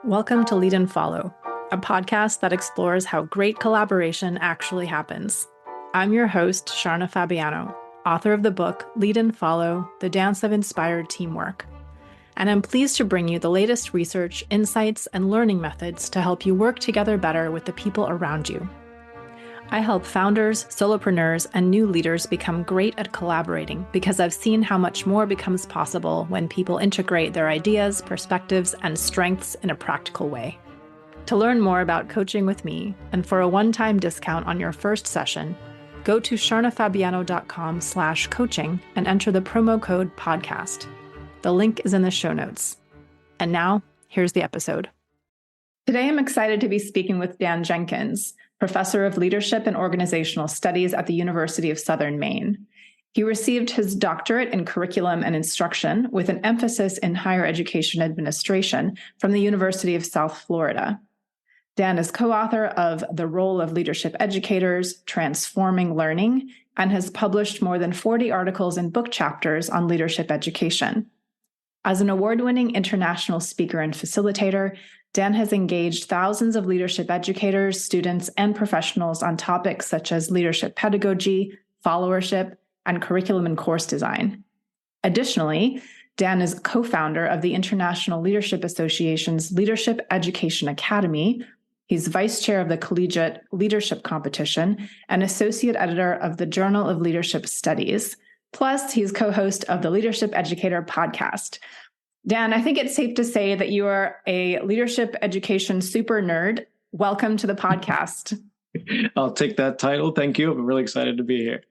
Welcome to Lead and Follow, a podcast that explores how great collaboration actually happens. I'm your host, Sharna Fabiano, author of the book Lead and Follow, The Dance of Inspired Teamwork. And I'm pleased to bring you the latest research, insights, and learning methods to help you work together better with the people around you. I help founders, solopreneurs, and new leaders become great at collaborating because I've seen how much more becomes possible when people integrate their ideas, perspectives, and strengths in a practical way. To learn more about coaching with me and for a one-time discount on your first session, go to sharnafabiano.com/coaching and enter the promo code podcast. The link is in the show notes. And now, here's the episode. Today, I'm excited to be speaking with Dan Jenkins, Professor of Leadership and Organizational Studies at the University of Southern Maine. He received his doctorate in curriculum and instruction with an emphasis in higher education administration from the University of South Florida. Dan is co-author of The Role of Leadership Educators, Transforming Learning, and has published more than 40 articles and book chapters on leadership education. As an award-winning international speaker and facilitator, Dan has engaged thousands of leadership educators, students, and professionals on topics such as leadership pedagogy, followership, and curriculum and course design. Additionally, Dan is co-founder of the International Leadership Association's Leadership Education Academy. He's vice chair of the Collegiate Leadership Competition and associate editor of the Journal of Leadership Studies. Plus, he's co-host of the Leadership Educator Podcast. Dan, I think it's safe to say that you are a leadership education super nerd. Welcome to the podcast. I'll take that title. Thank you. I'm really excited to be here.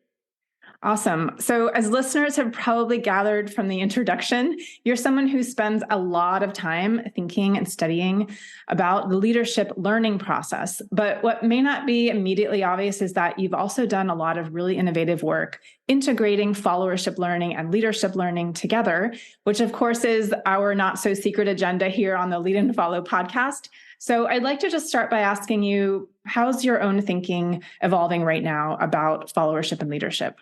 Awesome. So as listeners have probably gathered from the introduction, you're someone who spends a lot of time thinking and studying about the leadership learning process. But what may not be immediately obvious is that you've also done a lot of really innovative work integrating followership learning and leadership learning together, which of course is our not so secret agenda here on the Lead and Follow podcast. So I'd like to just start by asking you, how's your own thinking evolving right now about followership and leadership?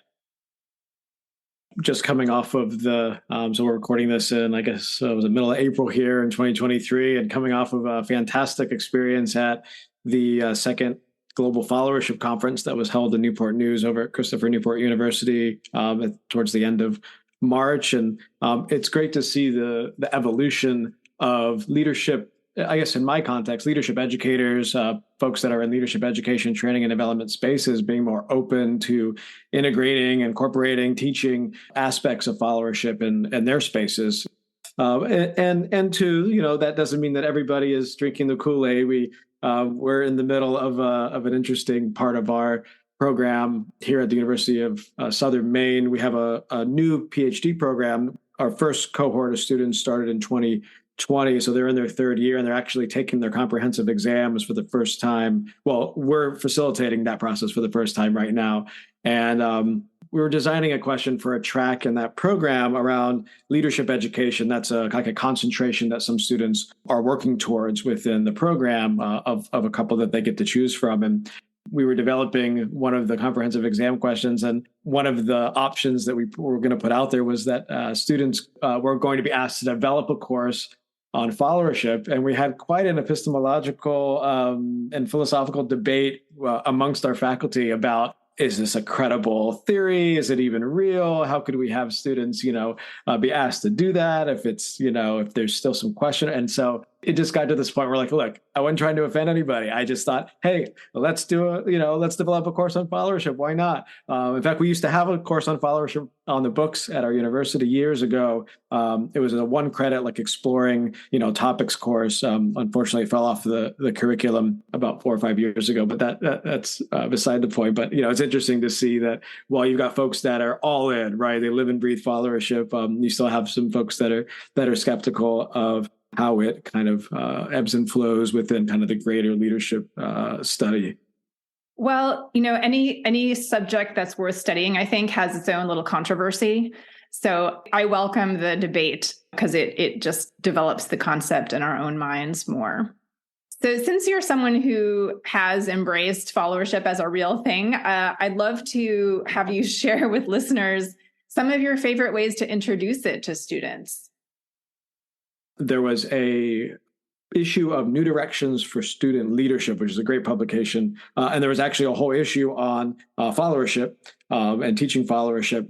Just coming off of so we're recording this in, I guess, it was the middle of April here in 2023, and coming off of a fantastic experience at the second Global Followership Conference that was held in Newport News over at Christopher Newport University towards the end of March. And it's great to see the evolution of leadership. I guess in my context, leadership educators, folks that are in leadership education, training, and development spaces being more open to integrating, incorporating, teaching aspects of followership in their spaces. And to, that doesn't mean that everybody is drinking the Kool-Aid. We're in the middle of an interesting part of our program here at the University of Southern Maine. We have a new PhD program. Our first cohort of students started in 2020, so they're in their third year, and they're actually taking their comprehensive exams for the first time. Well, we're facilitating that process for the first time right now. And we were designing a question for a track in that program around leadership education. That's like a concentration that some students are working towards within the program of a couple that they get to choose from. And we were developing one of the comprehensive exam questions, and one of the options that we were going to put out there was that students were going to be asked to develop a course on followership. And we had quite an epistemological and philosophical debate amongst our faculty about, is this a credible theory? Is it even real? How could we have students, be asked to do that if it's, if there's still some question? And so it just got to this point where look, I wasn't trying to offend anybody. I just thought, hey, let's develop a course on followership. Why not? In fact, we used to have a course on followership on the books at our university years ago. It was a 1 credit, exploring, topics course. Unfortunately, it fell off the curriculum about 4 or 5 years ago, but that's beside the point. But, it's interesting to see that while you've got folks that are all in, right? They live and breathe followership. You still have some folks that are skeptical of how it kind of ebbs and flows within kind of the greater leadership study. Well, any subject that's worth studying, I think, has its own little controversy. So I welcome the debate because it just develops the concept in our own minds more. So since you're someone who has embraced followership as a real thing, I'd love to have you share with listeners some of your favorite ways to introduce it to students. There was a issue of New Directions for Student Leadership, which is a great publication. And there was actually a whole issue on followership and teaching followership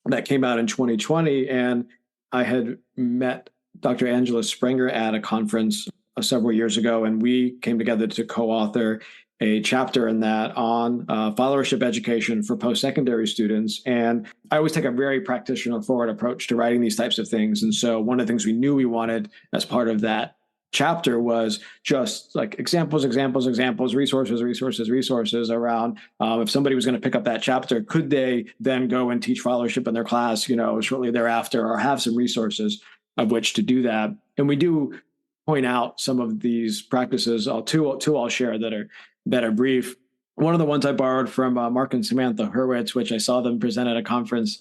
that came out in 2020. And I had met Dr. Angela Springer at a conference several years ago, and we came together to co-author a chapter in that on followership education for post-secondary students. And I always take a very practitioner-forward approach to writing these types of things. And so one of the things we knew we wanted as part of that chapter was just like examples, resources around if somebody was going to pick up that chapter, could they then go and teach followership in their class, shortly thereafter, or have some resources of which to do that. And we do point out some of these practices. Two I'll share that are brief. One of the ones I borrowed from Mark and Samantha Hurwitz, which I saw them present at a conference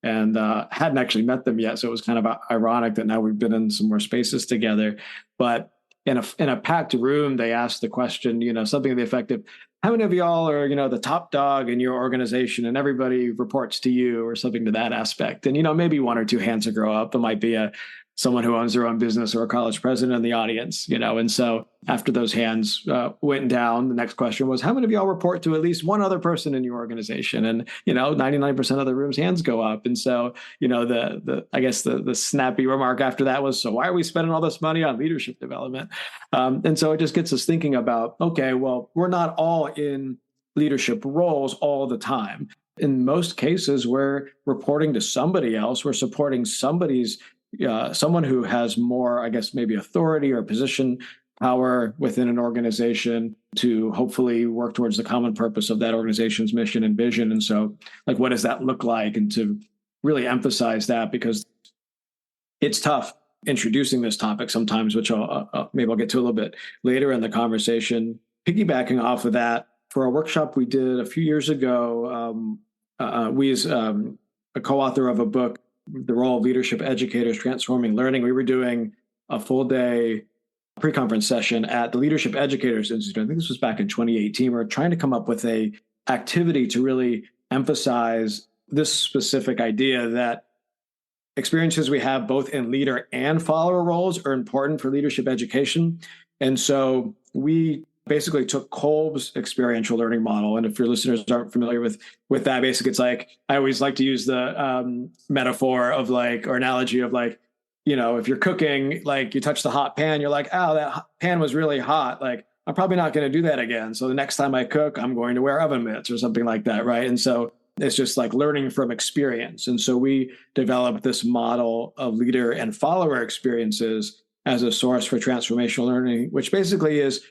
and hadn't actually met them yet. So it was kind of ironic that now we've been in some more spaces together. But in a packed room, they asked the question, something to the effect of, how many of y'all are, the top dog in your organization and everybody reports to you, or something to that aspect? And, maybe one or two hands will grow up. There might be someone who owns their own business or a college president in the audience, and so after those hands went down, the next question was, how many of y'all report to at least one other person in your organization? And, 99% of the room's hands go up. And so, I guess the snappy remark after that was, so why are we spending all this money on leadership development? And so it just gets us thinking about, okay, well, we're not all in leadership roles all the time. In most cases, we're reporting to somebody else. We're supporting someone who has more, I guess, maybe authority or position power within an organization to hopefully work towards the common purpose of that organization's mission and vision. And so, what does that look like? And to really emphasize that, because it's tough introducing this topic sometimes, which maybe I'll get to a little bit later in the conversation. Piggybacking off of that, for a workshop we did a few years ago, we as a co-author of a book, The Role of Leadership Educators Transforming Learning, we were doing a full day pre-conference session at the Leadership Educators Institute. I think this was back in 2018. We were trying to come up with a activity to really emphasize this specific idea that experiences we have both in leader and follower roles are important for leadership education. And so we basically took Kolb's experiential learning model. And if your listeners aren't familiar with that, basically it's like, I always like to use the metaphor of or analogy of if you're cooking, you touch the hot pan, you're like, oh, that pan was really hot. I'm probably not going to do that again. So the next time I cook, I'm going to wear oven mitts or something like that. Right. And so it's just learning from experience. And so we developed this model of leader and follower experiences as a source for transformational learning, which basically is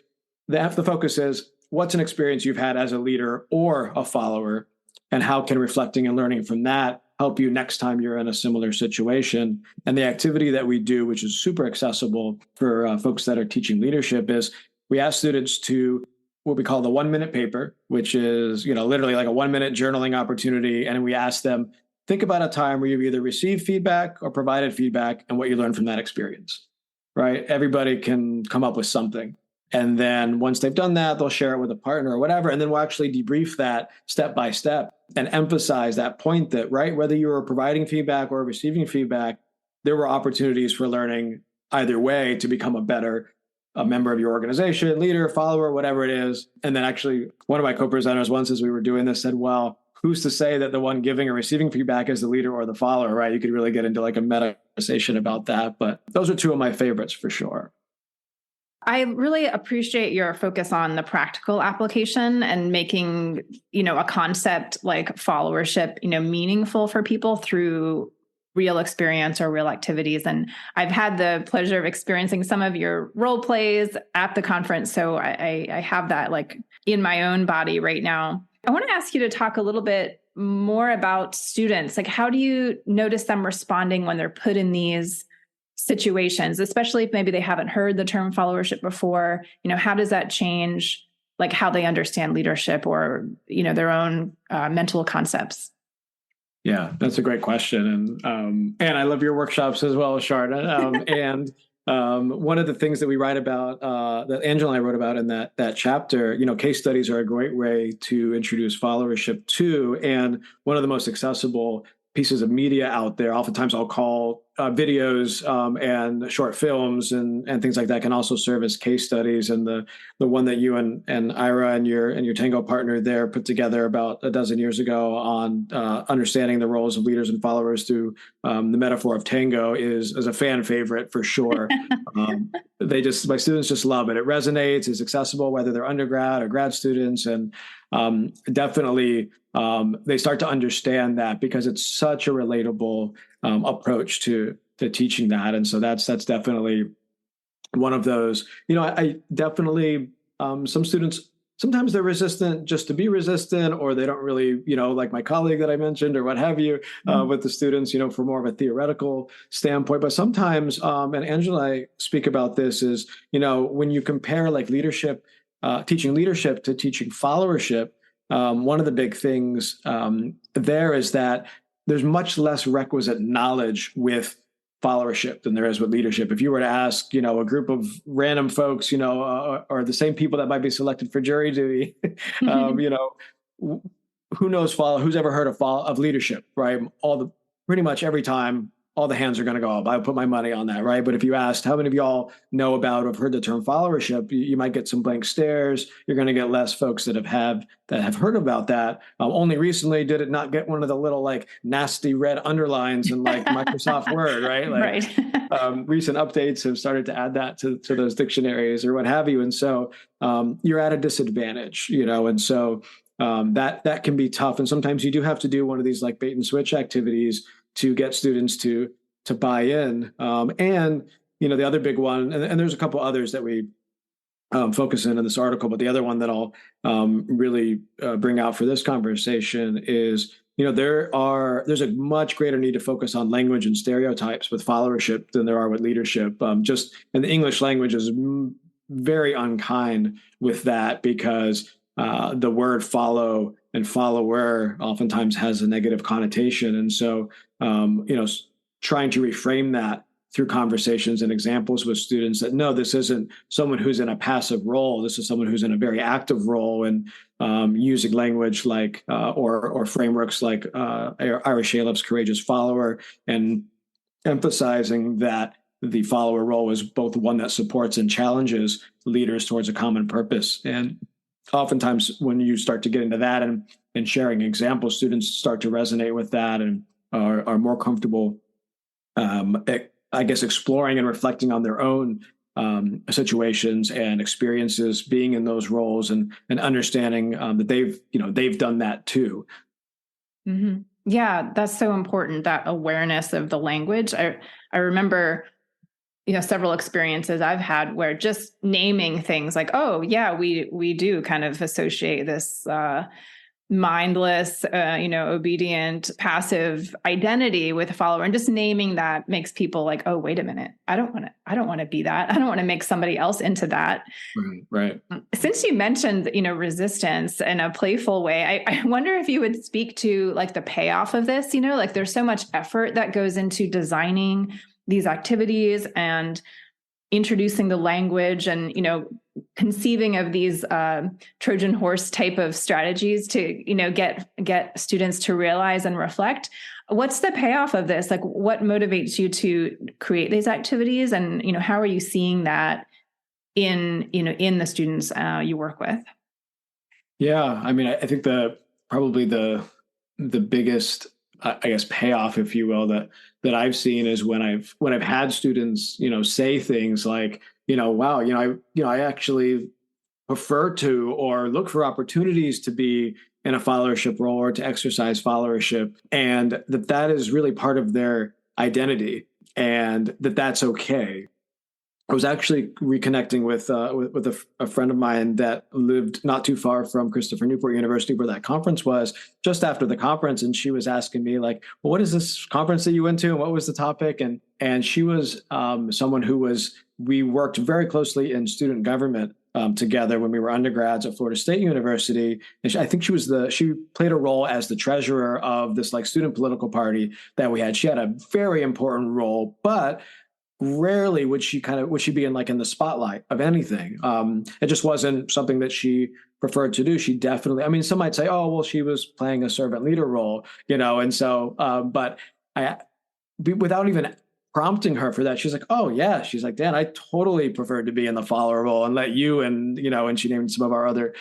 the focus is, what's an experience you've had as a leader or a follower, and how can reflecting and learning from that help you next time you're in a similar situation? And the activity that we do, which is super accessible for folks that are teaching leadership, is we ask students to what we call the 1-minute paper, which is literally like a 1-minute journaling opportunity. And we ask them, think about a time where you've either received feedback or provided feedback and what you learned from that experience, right? Everybody can come up with something. And then once they've done that, they'll share it with a partner or whatever. And then we'll actually debrief that step by step and emphasize that point that, right, whether you were providing feedback or receiving feedback, there were opportunities for learning either way to become a member of your organization, leader, follower, whatever it is. And then actually one of my co-presenters once, as we were doing this, said, well, who's to say that the one giving or receiving feedback is the leader or the follower, right? You could really get into a meta conversation about that. But those are two of my favorites for sure. I really appreciate your focus on the practical application and making, a concept like followership, meaningful for people through real experience or real activities. And I've had the pleasure of experiencing some of your role plays at the conference. So I have that in my own body right now. I want to ask you to talk a little bit more about students. How do you notice them responding when they're put in these situations, especially if maybe they haven't heard the term followership before? How does that change how they understand leadership or their own mental concepts? Yeah, that's a great question, and I love your workshops as well, Sharda. And one of the things that we write about, that Angela and I wrote about in that chapter, case studies are a great way to introduce followership too. And one of the most accessible pieces of media out there. Oftentimes I'll call videos and short films and things like that can also serve as case studies. And the one that you and Ira and your Tango partner there put together about a dozen years ago on understanding the roles of leaders and followers through the metaphor of tango is a fan favorite for sure. My students just love it. It resonates, it's accessible, whether they're undergrad or grad students. And definitely they start to understand that because it's such a relatable approach to teaching that. And so that's definitely one of those. I definitely, some students, sometimes they're resistant just to be resistant, or they don't really, like my colleague that I mentioned or what have you, with the students, for more of a theoretical standpoint. But sometimes, and Angela and I speak about this, is, when you compare like leadership, teaching leadership to teaching followership, one of the big things there is that there's much less requisite knowledge with followership than there is with leadership. If you were to ask, a group of random folks, or the same people that might be selected for jury duty, who knows who's ever heard of leadership, right? Pretty much every time, all the hands are going to go up. I put my money on that, right? But if you asked how many of y'all know about or have heard the term followership, you might get some blank stares. You're going to get less folks that have heard about that. Only recently did it not get one of the little like nasty red underlines in like Microsoft Word, right? Right. Recent updates have started to add that to those dictionaries or what have you, and so you're at a disadvantage, and so that can be tough. And sometimes you do have to do one of these like bait and switch activities to get students to buy in. And, the other big one, and there's a couple others that we focus in this article, but the other one that I'll really bring out for this conversation is, there's a much greater need to focus on language and stereotypes with followership than there are with leadership. And the English language is very unkind with that because the word follow and follower oftentimes has a negative connotation. And so, trying to reframe that through conversations and examples with students that, no, this isn't someone who's in a passive role. This is someone who's in a very active role, and using language like, or frameworks like Ira Shalif's Courageous Follower, and emphasizing that the follower role is both one that supports and challenges leaders towards a common purpose. And oftentimes when you start to get into that and sharing examples, students start to resonate with that and are more comfortable, I guess, exploring and reflecting on their own situations and experiences being in those roles, and understanding that they've done that too. Mm-hmm. Yeah, that's so important, that awareness of the language. I remember several experiences I've had where just naming things like, oh yeah, we do kind of associate this mindless, obedient, passive identity with a follower, and just naming that makes people like, oh, wait a minute, I don't want to be that. I don't want to make somebody else into that. Right. Since you mentioned, resistance in a playful way, I wonder if you would speak to like the payoff of this. Like there's so much effort that goes into designing these activities and introducing the language and, conceiving of these Trojan horse type of strategies to, get students to realize and reflect. What's the payoff of this? Like, what motivates you to create these activities? And, how are you seeing that in the students you work with? Yeah. I mean, I think probably the biggest, I guess, payoff, if you will, that I've seen is when I've had students, say things like, wow, I actually prefer to or look for opportunities to be in a followership role or to exercise followership, and that is really part of their identity, and that's okay. I was actually reconnecting with a friend of mine that lived not too far from Christopher Newport University, where that conference was, just after the conference. And she was asking me like, well, what is this conference that you went to? And what was the topic? And she was someone we worked very closely in student government together when we were undergrads at Florida State University. And I think she played a role as the treasurer of this like student political party that we had. She had a very important role, but rarely would she be in the spotlight of anything. It just wasn't something that she preferred to do. She definitely, I mean, some might say, oh, well, she was playing a servant leader role, and so, but without even prompting her for that, she's like, oh yeah, she's like, Dan, I totally preferred to be in the follower role and let you, and she named some of our other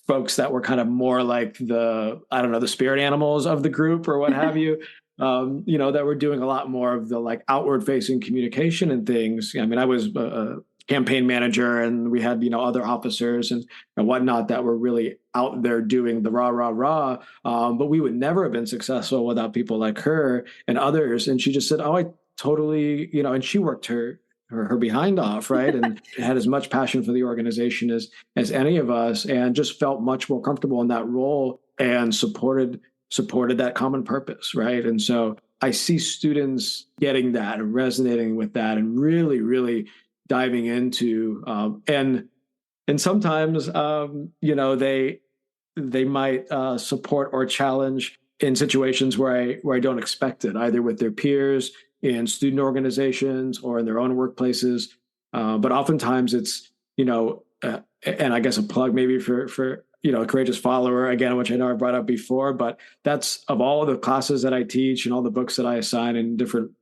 folks that were kind of more like the spirit animals of the group or what have you. That were doing a lot more of the like outward facing communication and things. I mean, I was a campaign manager, and we had, other officers and whatnot that were really out there doing the rah, rah, rah. But we would never have been successful without people like her and others. And she just said, oh, I totally, and she worked her behind off, right? And had as much passion for the organization as any of us, and just felt much more comfortable in that role and supported that common purpose, right? And so I see students getting that and resonating with that and really, really diving into and sometimes they might support or challenge in situations where I don't expect it, either with their peers in student organizations or in their own workplaces. But oftentimes it's, and I guess a plug maybe for a courageous follower, again, which I know I brought up before, but that's of all the classes that I teach and all the books that I assign in different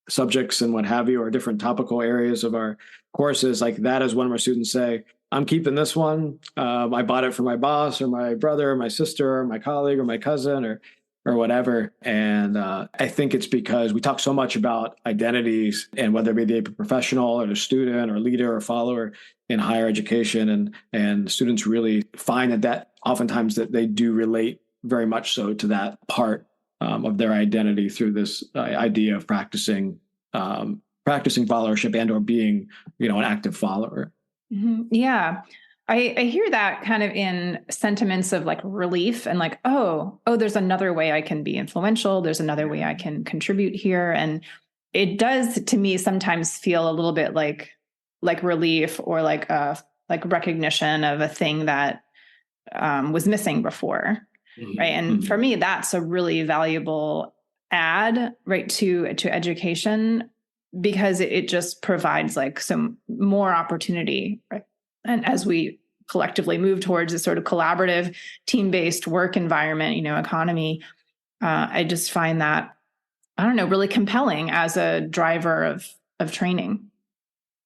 subjects and what have you, or different topical areas of our courses, like that is one where students say, I'm keeping this one. I bought it for my boss or my brother or my sister or my colleague or my cousin or whatever. And I think it's because we talk so much about identities, and whether it be the professional or the student or leader or follower in higher education, and students really find that oftentimes that they do relate very much so to that part of their identity through this idea of practicing followership and or being, an active follower. Mm-hmm. Yeah. I hear that kind of in sentiments of like relief and like, oh, there's another way I can be influential. There's another way I can contribute here. And it does, to me, sometimes feel a little bit like relief, or like recognition of a thing that was missing before. Mm-hmm. Right. And for me, that's a really valuable add, right, to education, because it just provides like some more opportunity, right? And as we collectively move towards a sort of collaborative, team-based work environment, economy, I just find that, I don't know, really compelling as a driver of training.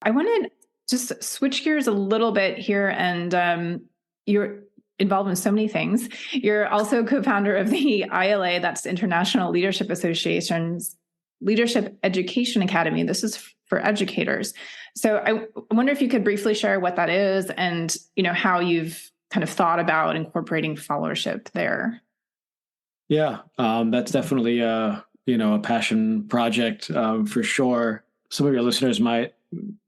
I want to just switch gears a little bit here, and you're involved in so many things. You're also co-founder of the ILA, that's International Leadership Association's Leadership Education Academy. This is for educators. So I wonder if you could briefly share what that is, and how you've kind of thought about incorporating followership there. Yeah, that's definitely a passion project for sure. Some of your listeners might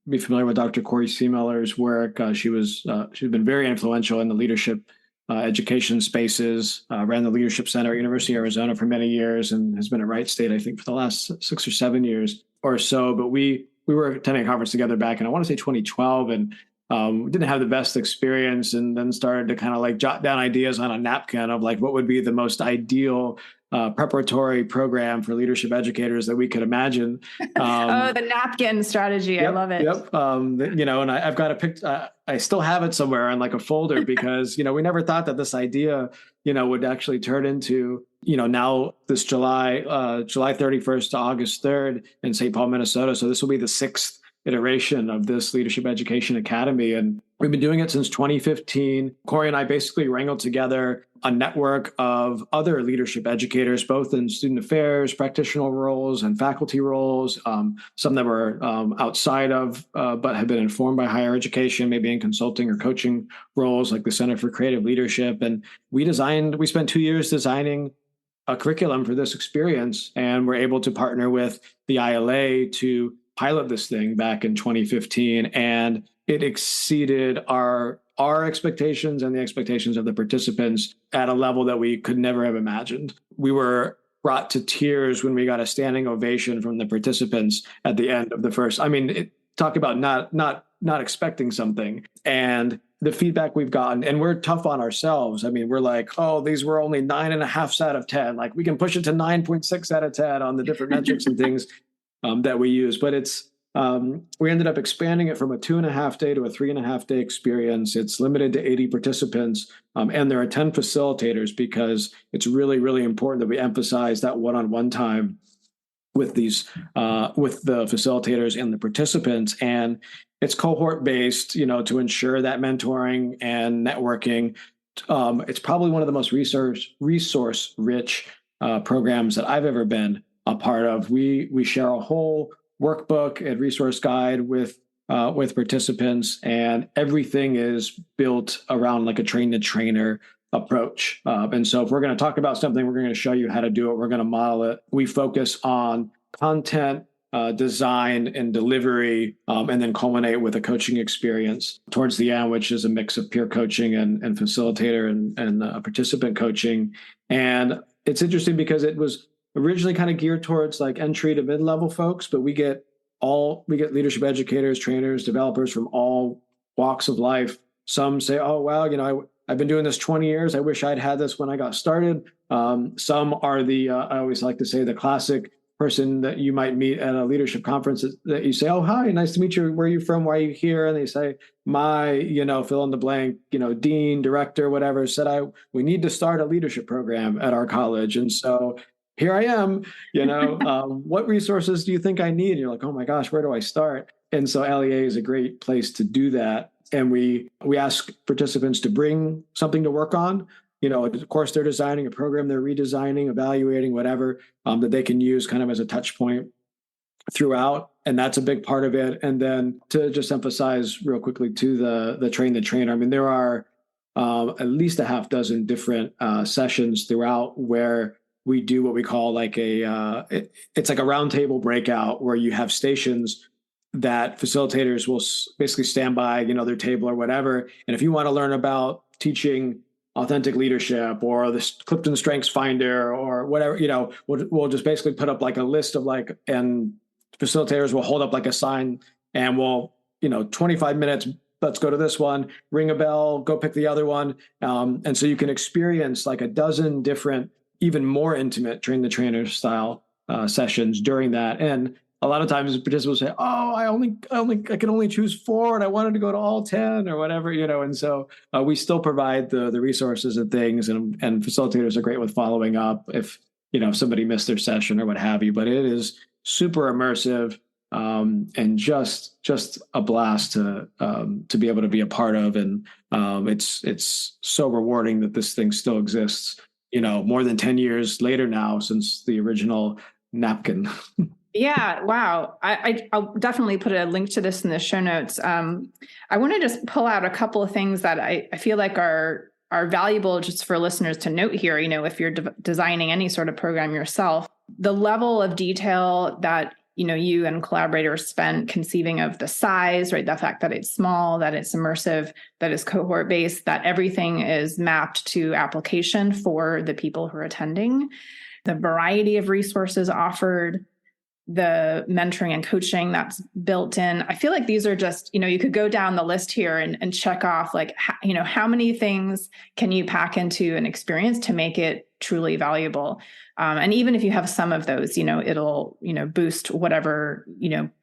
be familiar with Dr. Corey Seemiller's work. She's been very influential in the leadership education spaces. Ran the Leadership Center at University of Arizona for many years, and has been at Wright State, I think, for the last 6 or 7 years or so. But we were attending a conference together back in, I want to say 2012, and didn't have the best experience, and then started to kind of like jot down ideas on a napkin of like what would be the most ideal preparatory program for leadership educators that we could imagine. The napkin strategy. Yep, I love it. Yep. And I've got a picture. I still have it somewhere on like a folder because, we never thought that this idea, would actually turn into, now this July 31st to August 3rd in St. Paul, Minnesota. So this will be the 6th iteration of this Leadership Education Academy. And we've been doing it since 2015. Corey and I basically wrangled together a network of other leadership educators, both in student affairs, practitioner roles, and faculty roles, some that were outside of, but have been informed by higher education, maybe in consulting or coaching roles, like the Center for Creative Leadership. And we spent 2 years designing a curriculum for this experience, and we're able to partner with the ILA to pilot this thing back in 2015, and it exceeded our expectations and the expectations of the participants at a level that we could never have imagined. We were brought to tears when we got a standing ovation from the participants at the end of the first. I mean, talk about not expecting something, and the feedback we've gotten, and we're tough on ourselves. I mean, we're like, oh, these were only 9.5 out of 10. Like we can push it to 9.6 out of 10 on the different metrics and things that we use, but it's We ended up expanding it from a 2.5-day to a 3.5-day experience. It's limited to 80 participants, and there are 10 facilitators because it's really, really important that we emphasize that one-on-one time with with the facilitators and the participants. And it's cohort based, to ensure that mentoring and networking. It's probably one of the most resource rich programs that I've ever been a part of. We share a whole workbook and resource guide with participants, and everything is built around like a train the trainer approach. And so if we're going to talk about something, we're going to show you how to do it. We're going to model it. We focus on content, design and delivery, and then culminate with a coaching experience towards the end, which is a mix of peer coaching and facilitator and participant coaching. And it's interesting because it was originally kind of geared towards like entry to mid-level folks, but we get leadership educators, trainers, developers from all walks of life. Some say, oh, wow, I've been doing this 20 years. I wish I'd had this when I got started. Some are I always like to say the classic person that you might meet at a leadership conference that you say, oh, hi, nice to meet you. Where are you from? Why are you here? And they say, my, fill in the blank, dean, director, whatever, said, we need to start a leadership program at our college. And so here I am, what resources do you think I need? And you're like, oh my gosh, where do I start? And so LEA is a great place to do that. And we ask participants to bring something to work on. Of course, they're designing a program, they're redesigning, evaluating, whatever, that they can use kind of as a touch point throughout. And that's a big part of it. And then to just emphasize real quickly to the train the trainer, I mean, there are at least a half dozen different sessions throughout where we do what we call like it's like a roundtable breakout where you have stations that facilitators will basically stand by, their table or whatever. And if you want to learn about teaching authentic leadership or the Clifton Strengths Finder or whatever, we'll just basically put up like a list of and facilitators will hold up like a sign and we'll, 25 minutes, let's go to this one, ring a bell, go pick the other one. And so you can experience like a dozen different, even more intimate train the trainer style sessions during that. And a lot of times participants say, oh, I can only choose 4 and I wanted to go to all 10 or whatever, and so we still provide the resources and things and facilitators are great with following up if, somebody missed their session or what have you, but it is super immersive and just a blast to be able to be a part of. And it's so rewarding that this thing still exists, more than 10 years later now since the original napkin. Yeah. Wow. I'll definitely put a link to this in the show notes. I want to just pull out a couple of things that I feel like are valuable just for listeners to note here. If you're designing any sort of program yourself, the level of detail that, you and collaborators spent conceiving of the size, right? The fact that it's small, that it's immersive, that it's cohort based, that everything is mapped to application for the people who are attending, the variety of resources offered, the mentoring and coaching that's built in. I feel like these are just, you could go down the list here and check off like, how many things can you pack into an experience to make it truly valuable? And even if you have some of those, it'll, boost whatever,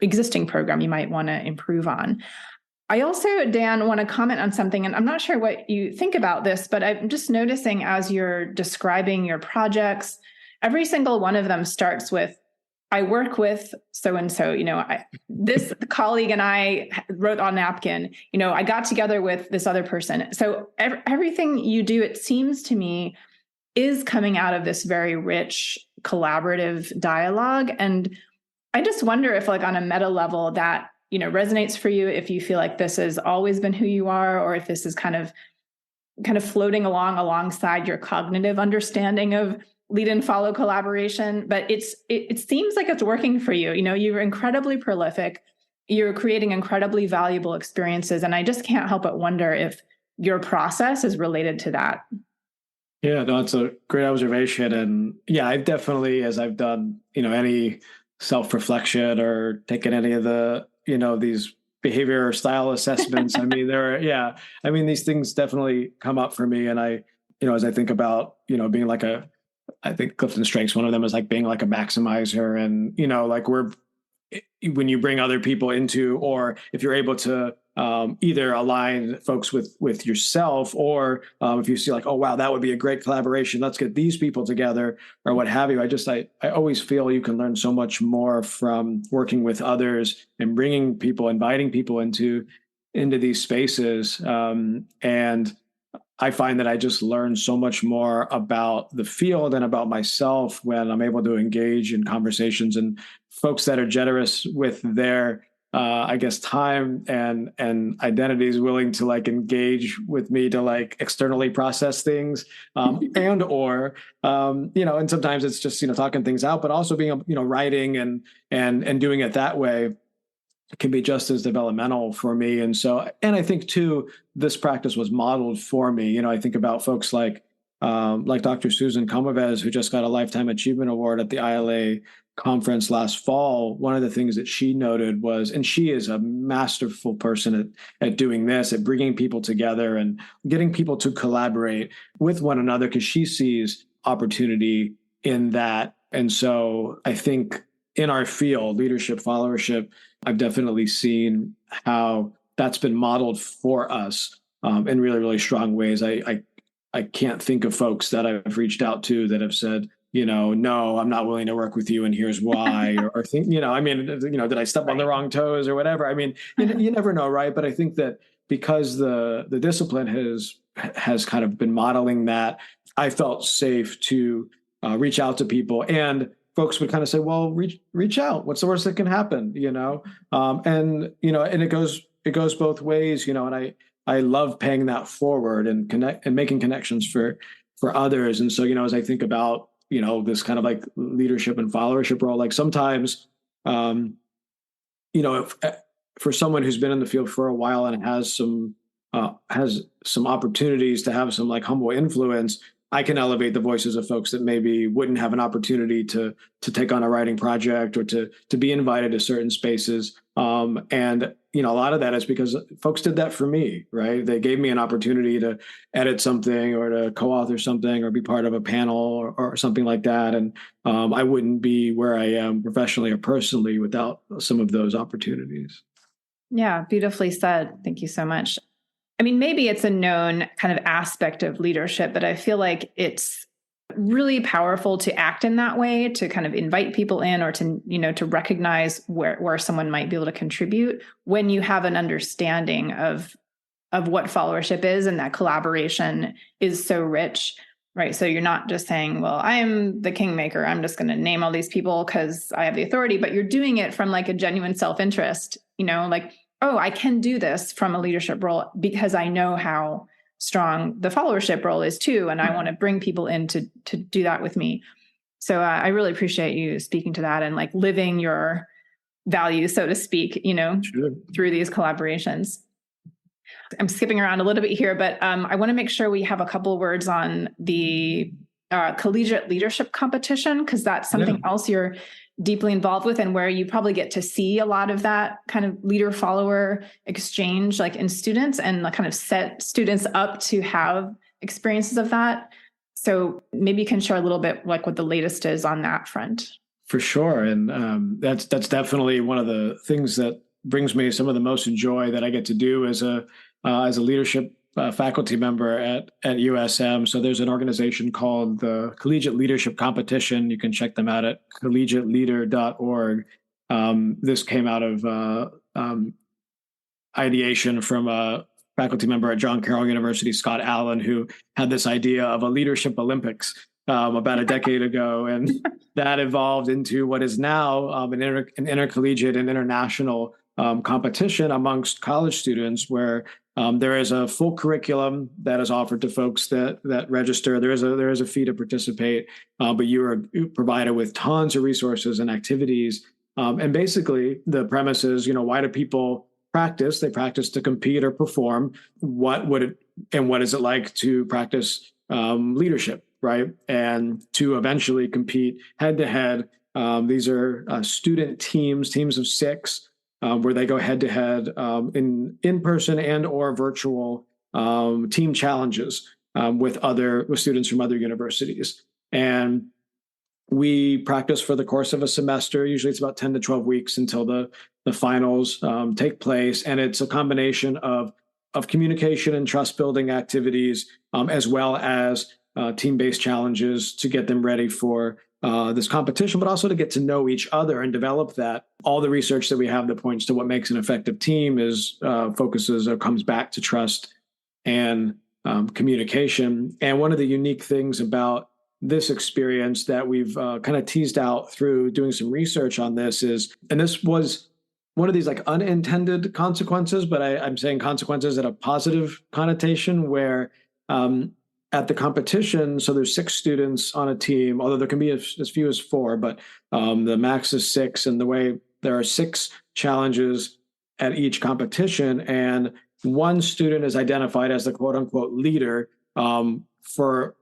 existing program you might want to improve on. I also, Dan, want to comment on something, and I'm not sure what you think about this, but I'm just noticing as you're describing your projects, every single one of them starts with, I work with so-and-so, this colleague and I wrote on napkin, I got together with this other person. So everything you do, it seems to me, is coming out of this very rich collaborative dialogue. And I just wonder if like on a meta level that, resonates for you, if you feel like this has always been who you are, or if this is kind of floating alongside your cognitive understanding of lead and follow collaboration, but it seems like it's working for you. You're incredibly prolific. You're creating incredibly valuable experiences. And I just can't help but wonder if your process is related to that. Yeah, no, it's a great observation. And yeah, I've definitely, as I've done, any self-reflection or taken any of the, these behavior style assessments. I mean, these things definitely come up for me. And I, as I think about, being like I think Clifton Strengths, one of them is like being like a maximizer and, like we're when you bring other people into, or if you're able to either align folks with yourself, or if you see like, oh, wow, that would be a great collaboration, let's get these people together, or what have you. I always feel you can learn so much more from working with others and inviting people into these spaces. And I find that I just learn so much more about the field and about myself when I'm able to engage in conversations and folks that are generous with their, I guess, time and identities, willing to like engage with me to like externally process things, and sometimes it's just, talking things out, but also being, writing and doing it that way can be just as developmental for me. And I think too, this practice was modeled for me. I think about folks like Dr. Susan Comavez, who just got a Lifetime Achievement Award at the ILA conference last fall. One of the things that she noted was, and she is a masterful person at doing this, at bringing people together and getting people to collaborate with one another, because she sees opportunity in that. And so I think in our field, leadership, followership, I've definitely seen how that's been modeled for us in really, really strong ways. I can't think of folks that I've reached out to that have said, no, I'm not willing to work with you, and here's why, or think, did I step on the wrong toes or whatever? I mean, you never know, right? But I think that because the discipline has kind of been modeling that, I felt safe to reach out to people, and folks would kind of say, well, reach out. What's the worst that can happen? And it goes both ways, and I love paying that forward and making connections for others. And so, as I think about, this kind of like leadership and followership role, like sometimes, if, for someone who's been in the field for a while and has some opportunities to have some like humble influence, I can elevate the voices of folks that maybe wouldn't have an opportunity to take on a writing project or to be invited to certain spaces. And a lot of that is because folks did that for me, right? They gave me an opportunity to edit something or to co-author something or be part of a panel or something like that. And I wouldn't be where I am professionally or personally without some of those opportunities. Yeah, beautifully said. Thank you so much. I mean, maybe it's a known kind of aspect of leadership, but I feel like it's really powerful to act in that way, to kind of invite people in, or to, to recognize where someone might be able to contribute when you have an understanding of what followership is, and that collaboration is so rich, right? So you're not just saying, well, I am the kingmaker, I'm just going to name all these people because I have the authority, but you're doing it from like a genuine self-interest, like, oh, I can do this from a leadership role because I know how strong the followership role is too. And I want to bring people in to do that with me. So I really appreciate you speaking to that and like living your values, so to speak, Sure. through these collaborations. I'm skipping around a little bit here, but I want to make sure we have a couple of words on the Collegiate Leadership Competition, because that's something else you're deeply involved with, and where you probably get to see a lot of that kind of leader-follower exchange, like in students, and kind of set students up to have experiences of that. So maybe you can share a little bit like what the latest is on that front. For sure. And that's definitely one of the things that brings me some of the most joy that I get to do as a leadership faculty member at USM. So there's an organization called the Collegiate Leadership Competition. You can check them out at collegiateleader.org. This came out of ideation from a faculty member at John Carroll University, Scott Allen, who had this idea of a leadership Olympics about a decade ago. And that evolved into what is now an intercollegiate and international competition amongst college students, where there is a full curriculum that is offered to folks that register. There is a fee to participate, but you are provided with tons of resources and activities. And basically, the premise is, why do people practice? They practice to compete or perform. What is it like to practice leadership, right? And to eventually compete head to head. These are student teams of 6. Where they go head to head in person and or virtual team challenges with students from other universities. And We practice for the course of a semester. Usually it's about 10 to 12 weeks until the finals take place. And it's a combination of communication and trust building activities, as well as team-based challenges to get them ready for this competition, but also to get to know each other and develop that. All the research that we have that points to what makes an effective team focuses or comes back to trust and communication. And one of the unique things about this experience that we've kind of teased out through doing some research on this is, and this was one of these like unintended consequences, but I'm saying consequences at a positive connotation where at the competition, so there's 6 students on a team, although there can be as few as 4, but the max is 6. And the way there are 6 challenges at each competition, and one student is identified as the quote unquote leader for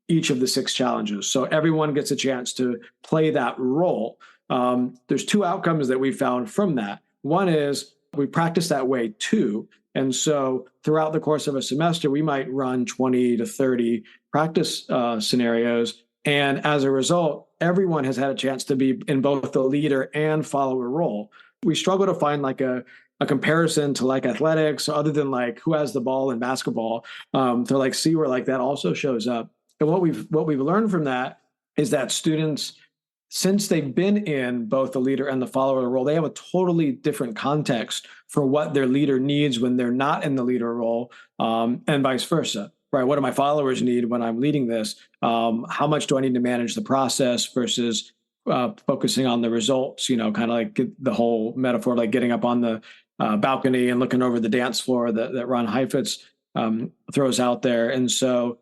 each of the 6 challenges. So everyone gets a chance to play that role. There's 2 outcomes that we found from that. One is we practice that way too. And so throughout the course of a semester, we might run 20 to 30 practice scenarios. And as a result, everyone has had a chance to be in both the leader and follower role. We struggle to find like a comparison to like athletics, other than like who has the ball in basketball, to like see where like that also shows up. And what we've learned from that is that students, since they've been in both the leader and the follower role, they have a totally different context for what their leader needs when they're not in the leader role, and vice versa, right? What do my followers need when I'm leading this? How much do I need to manage the process versus focusing on the results? You know, kind of like the whole metaphor, like getting up on the balcony and looking over the dance floor that Ron Heifetz throws out there. And so,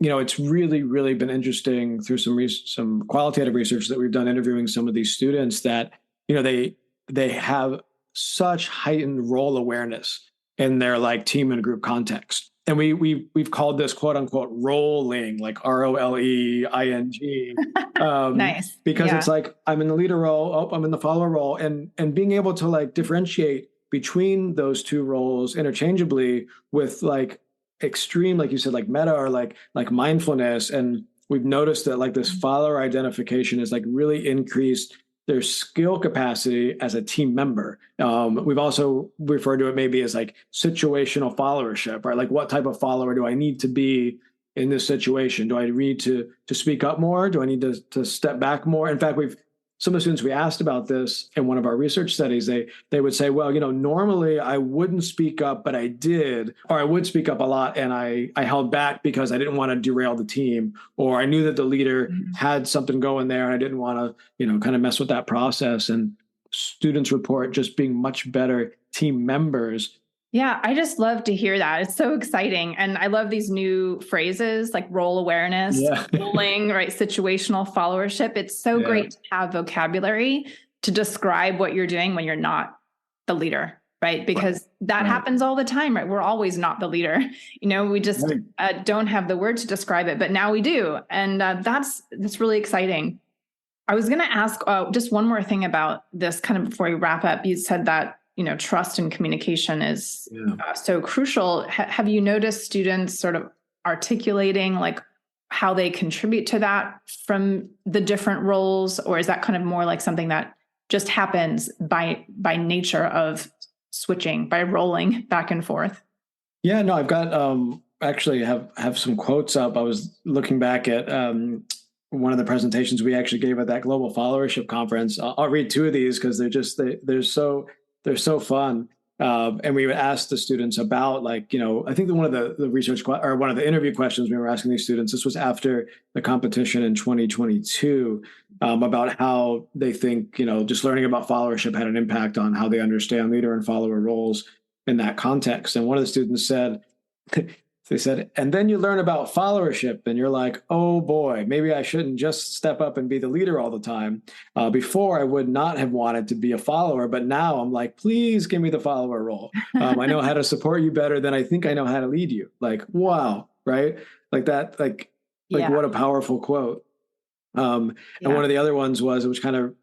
it's really, really been interesting through some qualitative research that we've done interviewing some of these students that, they have such heightened role awareness in their like team and group context. And we've called this quote unquote rolling, like ROLEING, Nice. because it's like I'm in the leader role, I'm in the follower role, and being able to like differentiate between those 2 roles interchangeably with like extreme, like you said, like meta or like mindfulness. And we've noticed that like this follower identification has like really increased their skill capacity as a team member. We've also referred to it maybe as like situational followership, right? Like what type of follower do I need to be in this situation? Do I need to speak up more? Do I need to step back more? In fact, some of the students we asked about this in one of our research studies, they would say, well, normally I wouldn't speak up, but I did, or I would speak up a lot and I held back because I didn't want to derail the team, or I knew that the leader had something going there and I didn't want to, kind of mess with that process. And students report just being much better team members. Yeah, I just love to hear that. It's so exciting. And I love these new phrases like role awareness, rolling, right? Situational followership. It's so great to have vocabulary to describe what you're doing when you're not the leader, right? Because that happens all the time, right? We're always not the leader. We just don't have the word to describe it, but now we do. And that's really exciting. I was going to ask just one more thing about this kind of before we wrap up. You said that trust and communication is so crucial. Have you noticed students sort of articulating like how they contribute to that from the different roles, or is that kind of more like something that just happens by nature of switching, by rolling back and forth? Yeah, no, I've got actually have some quotes up. I was looking back at one of the presentations we actually gave at that global followership conference. I'll read 2 of these because they're so fun. And we would ask the students about I think that one of the research or one of the interview questions we were asking these students, this was after the competition in 2022, about how they think, just learning about followership had an impact on how they understand leader and follower roles in that context. And one of the students said, they said, and then you learn about followership and you're like, oh boy, maybe I shouldn't just step up and be the leader all the time. Before I would not have wanted to be a follower, but now I'm like, please give me the follower role. I know how to support you better than I think I know how to lead you. Like, wow, right? Like that, like what a powerful quote. And one of the other ones was, which kind of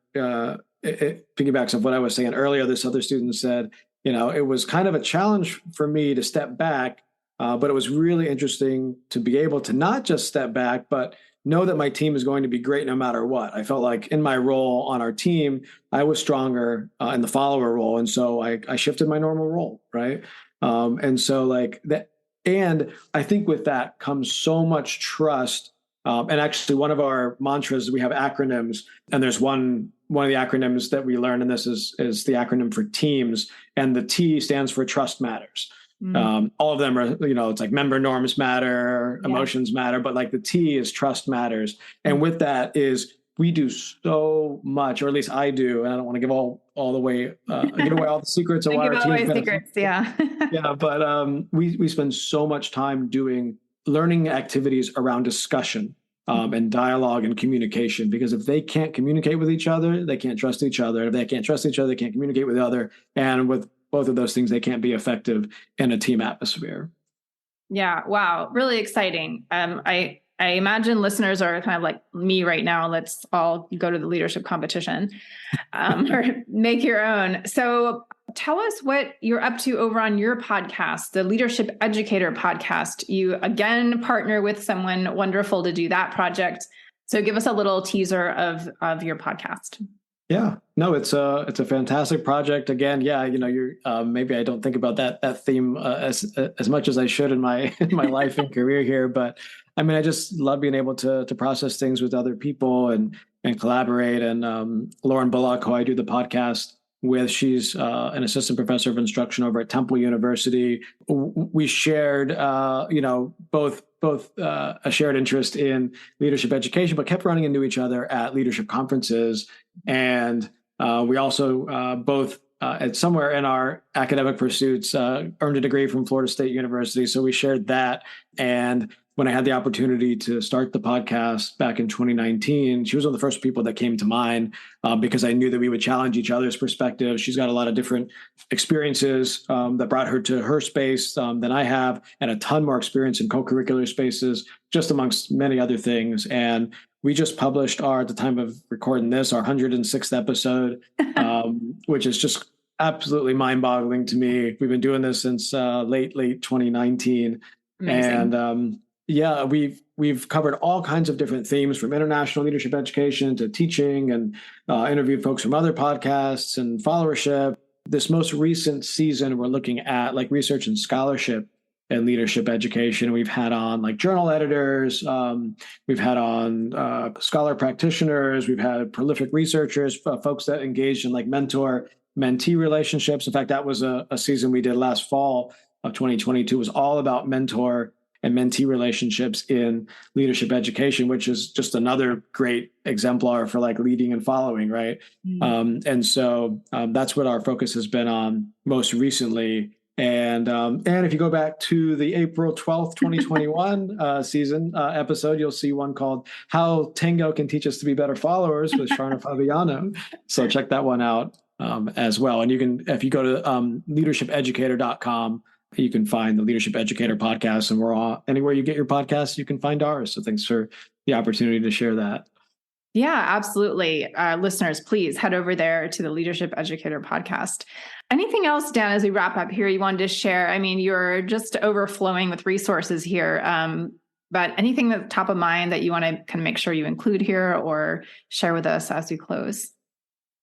it piggybacks off what I was saying earlier. This other student said, it was kind of a challenge for me to step back. But it was really interesting to be able to not just step back, but know that my team is going to be great no matter what. I felt like in my role on our team, I was stronger in the follower role. And so I shifted my normal role, right? And so like that, and I think with that comes so much trust. And actually one of our mantras, we have acronyms, and there's one of the acronyms that we learned in this is the acronym for TEAMS, and the T stands for trust matters. All of them are, it's like member norms matter, emotions matter, but like the T is trust matters. And with that is we do so much, or at least I do, and I don't want to give all the way, give away all the secrets of why our team's secrets. Yeah. Yeah. But we spend so much time doing learning activities around discussion and dialogue and communication, because if they can't communicate with each other, they can't trust each other. If they can't trust each other, they can't communicate with the other. And with both of those things, they can't be effective in a team atmosphere. Yeah. Wow. Really exciting. I imagine listeners are kind of like me right now. Let's all go to the leadership competition or make your own. So tell us what you're up to over on your podcast, the Leadership Educator Podcast. You again partner with someone wonderful to do that project. So give us a little teaser of your podcast. Yeah, no, it's a fantastic project. Again, yeah, you're maybe I don't think about that theme as much as I should in my life and career here, but I mean, I just love being able to process things with other people and collaborate. And Lauren Bullock, who I do the podcast with, she's an assistant professor of instruction over at Temple University. We shared, both a shared interest in leadership education, but kept running into each other at leadership conferences. And we also both at somewhere in our academic pursuits earned a degree from Florida State University. So we shared that. And when I had the opportunity to start the podcast back in 2019, she was one of the first people that came to mind because I knew that we would challenge each other's perspectives. She's got a lot of different experiences that brought her to her space than I have, and a ton more experience in co-curricular spaces, just amongst many other things. And we just published at the time of recording this, our 106th episode, which is just absolutely mind-boggling to me. We've been doing this since late 2019. Amazing. And yeah, we've covered all kinds of different themes, from international leadership education to teaching, and interviewed folks from other podcasts and followership. This most recent season, we're looking at like research and scholarship and leadership education. We've had on like journal editors, we've had on scholar practitioners, we've had prolific researchers, folks that engaged in like mentor-mentee relationships. In fact, that was a season we did last fall of 2022, was all about mentor and mentee relationships in leadership education, which is just another great exemplar for like leading and following, right? Mm-hmm. And so that's what our focus has been on most recently. And if you go back to the April 12th, 2021 season episode, you'll see one called How Tango Can Teach Us to Be Better Followers with Sharna Fabiano. So check that one out as well. And you can, if you go to leadershipeducator.com, you can find the Leadership Educator Podcast, and we're all, anywhere you get your podcasts, you can find ours. So thanks for the opportunity to share that. Yeah, absolutely. Listeners, please head over there to the Leadership Educator Podcast. Anything else, Dan, as we wrap up here, you wanted to share? I mean, you're just overflowing with resources here, but anything that's top of mind that you want to kind of make sure you include here or share with us as we close?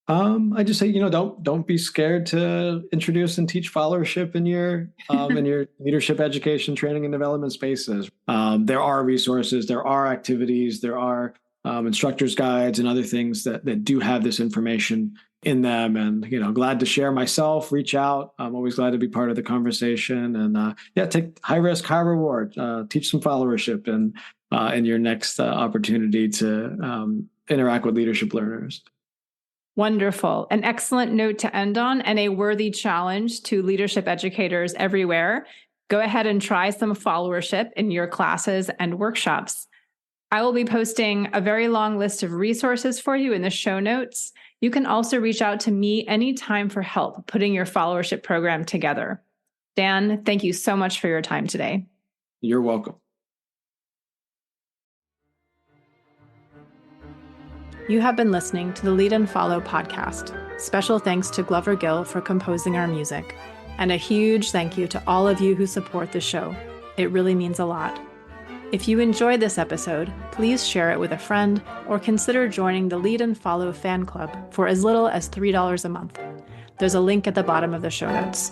I just say, don't be scared to introduce and teach followership in your leadership education training and development spaces. There are resources, there are activities, there are instructors' guides and other things that do have this information in them. And, glad to share myself, reach out. I'm always glad to be part of the conversation. And take high risk, high reward, teach some followership in your next opportunity to interact with leadership learners. Wonderful. An excellent note to end on, and a worthy challenge to leadership educators everywhere. Go ahead and try some followership in your classes and workshops. I will be posting a very long list of resources for you in the show notes. You can also reach out to me anytime for help putting your followership program together. Dan, thank you so much for your time today. You're welcome. You have been listening to the Lead and Follow podcast. Special thanks to Glover Gill for composing our music, and a huge thank you to all of you who support the show. It really means a lot. If you enjoyed this episode, please share it with a friend or consider joining the Lead and Follow fan club for as little as $3 a month. There's a link at the bottom of the show notes.